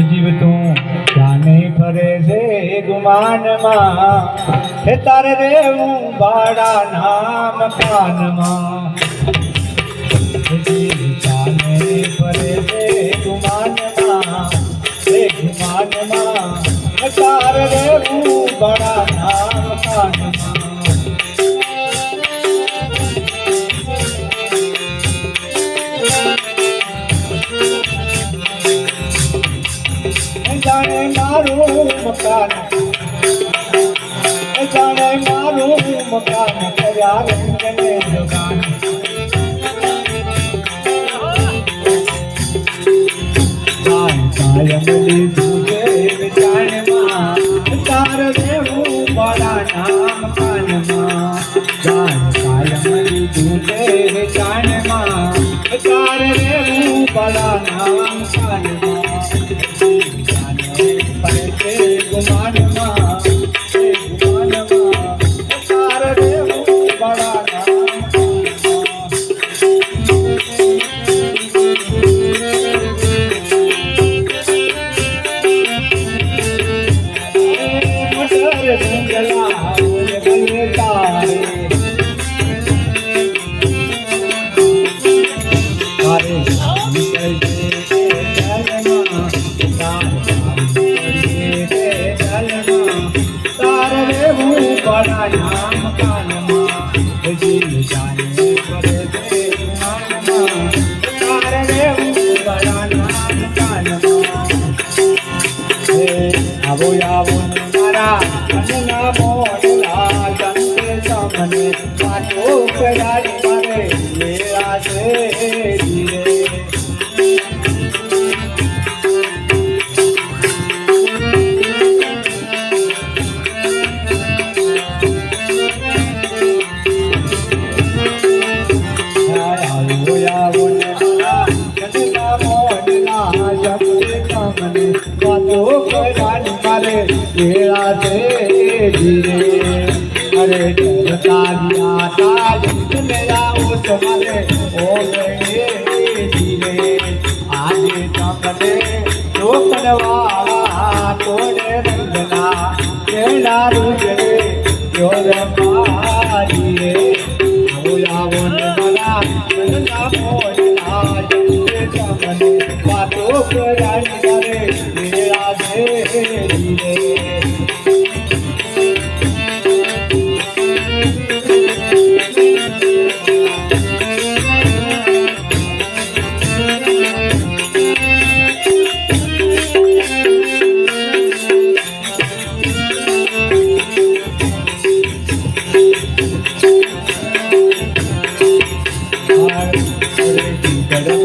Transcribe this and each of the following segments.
જીવ તું જાને ફરે છે ગુમાનમાં હે તારે રેવું ભાડા નામ કાનમાં જીવ જાને ફરે છે ગુમાનમાં હે ગુમાનમાં હે તારે રેવું ભાડા નામ કાનમાં जाने मारूं मकान जाने मारूं मकान तेरा रंगने दुकान कायमली तुझे विचार मां तार देवू बड़ा नाम कान मां कायमली तुझे विचार मां तार देवू बड़ा नाम कान मां गुमानमा तार देवू बड़ा नाम मटर जंगला तारे बड़ा नाम कानमा जीव जाने परे दे गुमानमा तार देवू बड़ा नाम कानमा आवो आवो मारा मनना मोडला जंते सामने पाटो करारी मारे मेरा से धीरे तेरा से धीरे अरे डरता दिया ताज मेरा उस मारे ओ गए धीरे आगे तमने रोकनवाला तोड़े रंगना तेरा रुजरे योर धीरे बोला बोल बना मनना मोड़ना जंते तमने बातों करानी करे तेरा से धीरे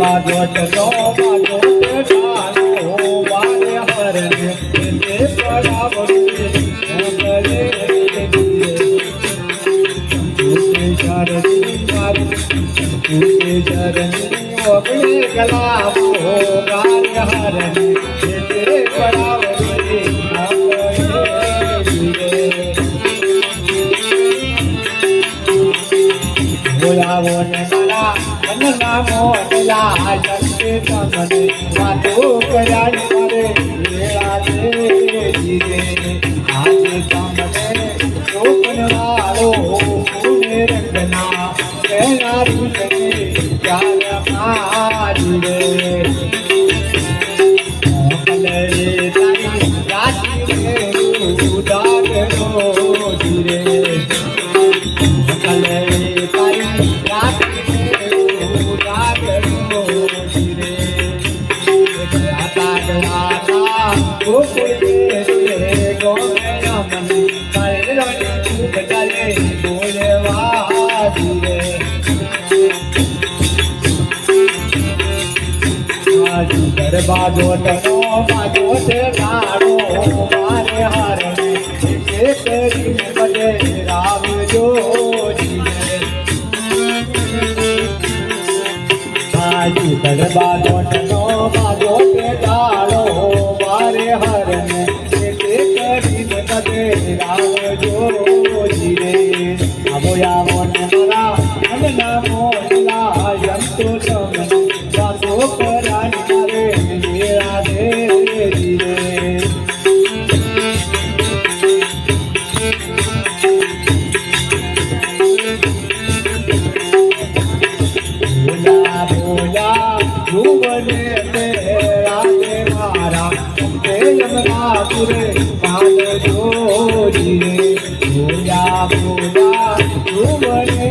बाजोट नो बाजोट डालो वाले हरन ते बड़ा बड़े करे तूने चरनी मारी तूने चरनी अपने गला हो गाल हरन ते बड़ा बड़े बोला बोले बड़ा मनना मोडला जंते सामने बातों करानी मारे मेरा से धीरे आज सामने रोकने वालो पूरे रंगना तेरा रुजरे प्यार मारे कलरे तारी राती में उदार रो धीरे कलरे तारी राती बाजोट नो बाजोट गाड़ो मारे हरने एक दिन बजे राम जो बाजोट नो बाजोट गाड़ो मारे हरने एक दिन बजे राम जो धीरे आवो आवो नमरा मनना मोडला जंतो सामने बातों करानी मारे मेरा से યમનાપુરે માનજો રે પૂજા પૂજા તું મને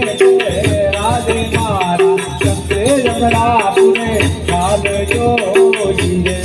રાધે મારા સંતે યમનાપુરે માનજો રે